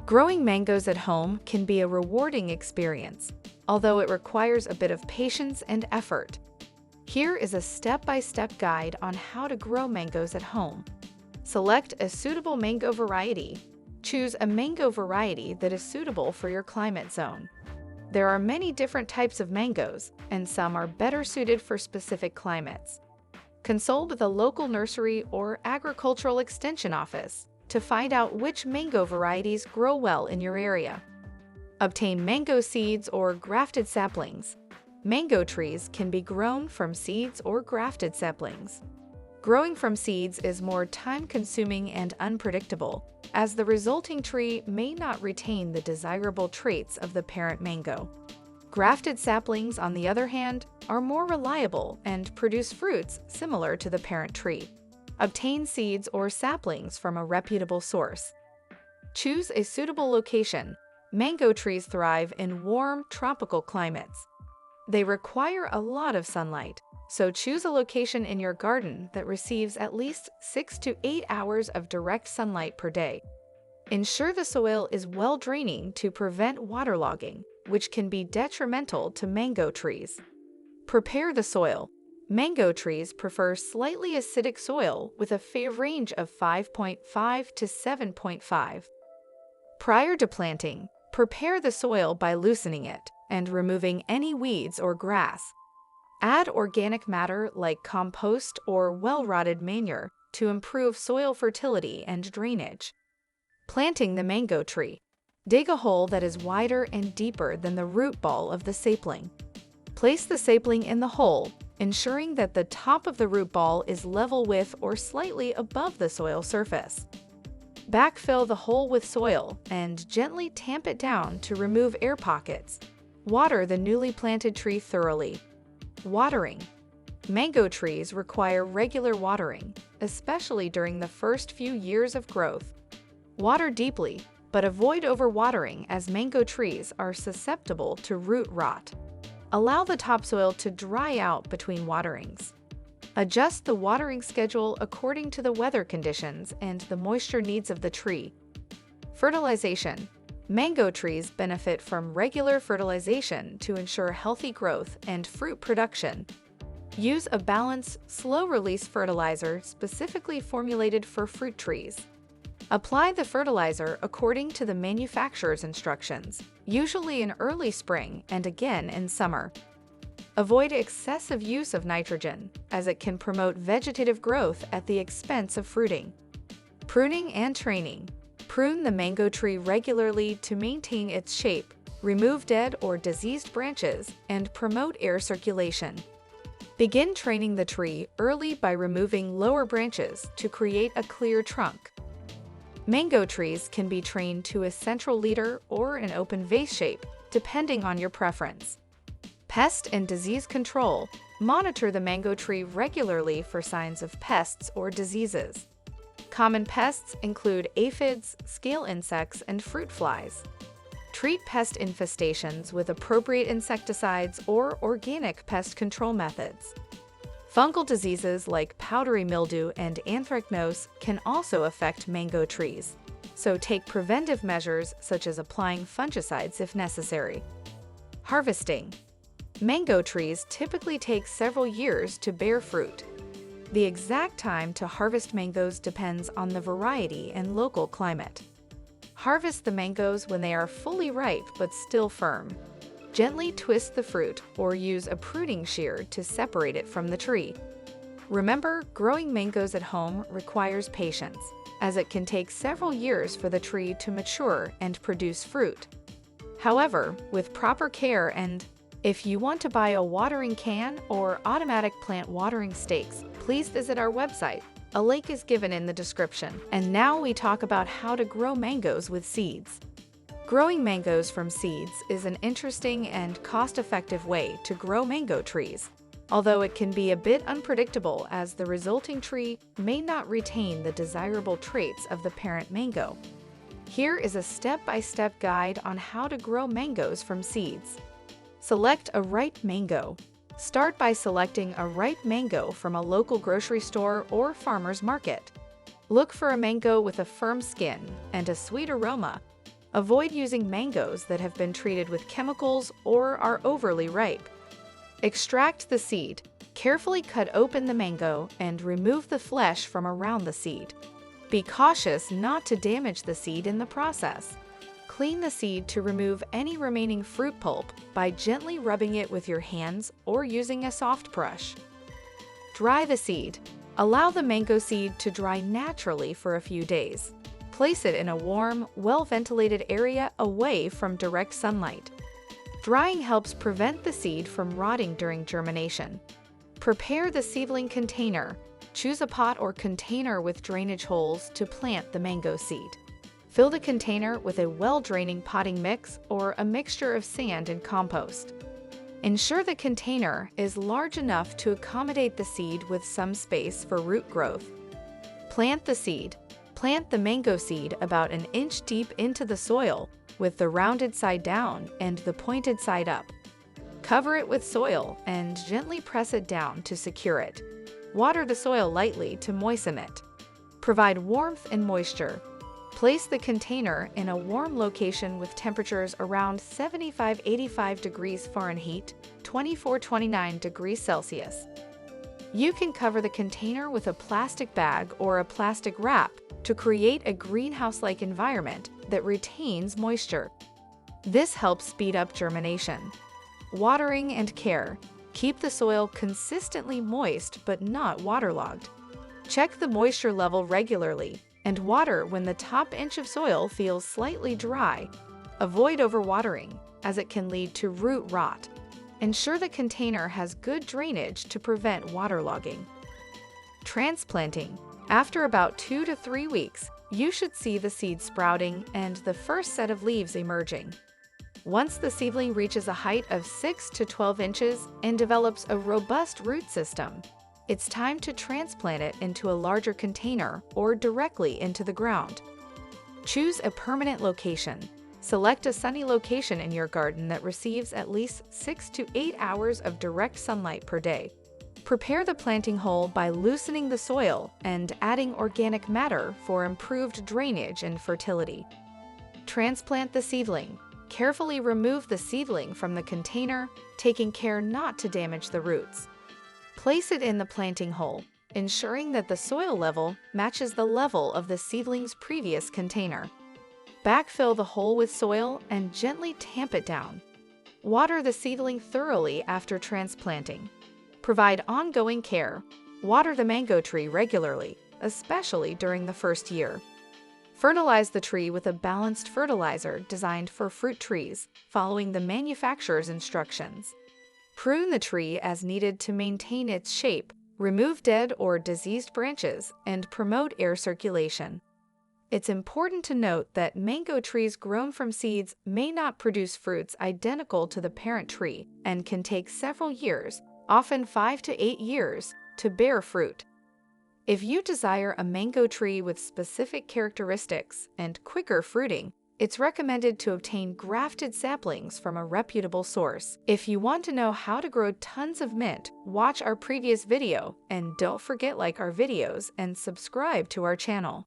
Growing mangoes at home can be a rewarding experience, although it requires a bit of patience and effort. Here is a step-by-step guide on how to grow mangoes at home. Select a suitable mango variety. Choose a mango variety that is suitable for your climate zone. There are many different types of mangoes, and some are better suited for specific climates. Consult with a local nursery or agricultural extension office to find out which mango varieties grow well in your area. Obtain mango seeds or grafted saplings. Mango trees can be grown from seeds or grafted saplings. Growing from seeds is more time-consuming and unpredictable, as the resulting tree may not retain the desirable traits of the parent mango. Grafted saplings, on the other hand, are more reliable and produce fruits similar to the parent tree. Obtain seeds or saplings from a reputable source. Choose a suitable location. Mango trees thrive in warm, tropical climates. They require a lot of sunlight, so choose a location in your garden that receives at least 6 to 8 hours of direct sunlight per day. Ensure the soil is well draining to prevent waterlogging, which can be detrimental to mango trees. Prepare the soil. Mango trees prefer slightly acidic soil with a range of 5.5 to 7.5. Prior to planting, prepare the soil by loosening it and removing any weeds or grass. Add organic matter like compost or well-rotted manure to improve soil fertility and drainage. Planting the mango tree. Dig a hole that is wider and deeper than the root ball of the sapling. Place the sapling in the hole, ensuring that the top of the root ball is level with or slightly above the soil surface. Backfill the hole with soil and gently tamp it down to remove air pockets. Water the newly planted tree thoroughly. Watering. Mango trees require regular watering, especially during the first few years of growth. Water deeply, but avoid overwatering as mango trees are susceptible to root rot. Allow the topsoil to dry out between waterings. Adjust the watering schedule according to the weather conditions and the moisture needs of the tree. Fertilization. Mango trees benefit from regular fertilization to ensure healthy growth and fruit production. Use a balanced, slow-release fertilizer specifically formulated for fruit trees. Apply the fertilizer according to the manufacturer's instructions, usually in early spring and again in summer. Avoid excessive use of nitrogen, as it can promote vegetative growth at the expense of fruiting. Pruning and training. Prune the mango tree regularly to maintain its shape, remove dead or diseased branches, and promote air circulation. Begin training the tree early by removing lower branches to create a clear trunk. Mango trees can be trained to a central leader or an open vase shape, depending on your preference. Pest and disease control. Monitor the mango tree regularly for signs of pests or diseases. Common pests include aphids, scale insects, and fruit flies. Treat pest infestations with appropriate insecticides or organic pest control methods. Fungal diseases like powdery mildew and anthracnose can also affect mango trees, so take preventive measures such as applying fungicides if necessary. Harvesting. Mango trees typically take several years to bear fruit. The exact time to harvest mangoes depends on the variety and local climate. Harvest the mangoes when they are fully ripe but still firm. Gently twist the fruit or use a pruning shear to separate it from the tree. Remember, growing mangoes at home requires patience, as it can take several years for the tree to mature and produce fruit. However, with proper care and if you want to buy a watering can or automatic plant watering stakes, please visit our website. A link is given in the description. And now we talk about how to grow mangoes with seeds. Growing mangoes from seeds is an interesting and cost-effective way to grow mango trees, although it can be a bit unpredictable as the resulting tree may not retain the desirable traits of the parent mango. Here is a step-by-step guide on how to grow mangoes from seeds. Select a ripe mango. Start by selecting a ripe mango from a local grocery store or farmer's market. Look for a mango with a firm skin and a sweet aroma. Avoid using mangoes that have been treated with chemicals or are overly ripe. Extract the seed. Carefully cut open the mango and remove the flesh from around the seed. Be cautious not to damage the seed in the process. Clean the seed to remove any remaining fruit pulp by gently rubbing it with your hands or using a soft brush. Dry the seed. Allow the mango seed to dry naturally for a few days. Place it in a warm, well-ventilated area away from direct sunlight. Drying helps prevent the seed from rotting during germination. Prepare the seedling container. Choose a pot or container with drainage holes to plant the mango seed. Fill the container with a well-draining potting mix or a mixture of sand and compost. Ensure the container is large enough to accommodate the seed with some space for root growth. Plant the seed. Plant the mango seed about an inch deep into the soil, with the rounded side down and the pointed side up. Cover it with soil and gently press it down to secure it. Water the soil lightly to moisten it. Provide warmth and moisture. Place the container in a warm location with temperatures around 75-85 degrees Fahrenheit, 24-29 degrees Celsius. You can cover the container with a plastic bag or a plastic wrap to create a greenhouse-like environment that retains moisture. This helps speed up germination. Watering and care. Keep the soil consistently moist but not waterlogged. Check the moisture level regularly and water when the top inch of soil feels slightly dry. Avoid overwatering, as it can lead to root rot. Ensure the container has good drainage to prevent waterlogging. Transplanting. After about 2 to 3 weeks, you should see the seed sprouting and the first set of leaves emerging. Once the seedling reaches a height of 6 to 12 inches and develops a robust root system, it's time to transplant it into a larger container or directly into the ground. Choose a permanent location. Select a sunny location in your garden that receives at least 6 to 8 hours of direct sunlight per day. Prepare the planting hole by loosening the soil and adding organic matter for improved drainage and fertility. Transplant the seedling. Carefully remove the seedling from the container, taking care not to damage the roots. Place it in the planting hole, ensuring that the soil level matches the level of the seedling's previous container. Backfill the hole with soil and gently tamp it down. Water the seedling thoroughly after transplanting. Provide ongoing care. Water the mango tree regularly, especially during the first year. Fertilize the tree with a balanced fertilizer designed for fruit trees, following the manufacturer's instructions. Prune the tree as needed to maintain its shape, remove dead or diseased branches, and promote air circulation. It's important to note that mango trees grown from seeds may not produce fruits identical to the parent tree and can take several years, often 5 to 8 years, to bear fruit. If you desire a mango tree with specific characteristics and quicker fruiting, it's recommended to obtain grafted saplings from a reputable source. If you want to know how to grow tons of mint, watch our previous video and don't forget like our videos and subscribe to our channel.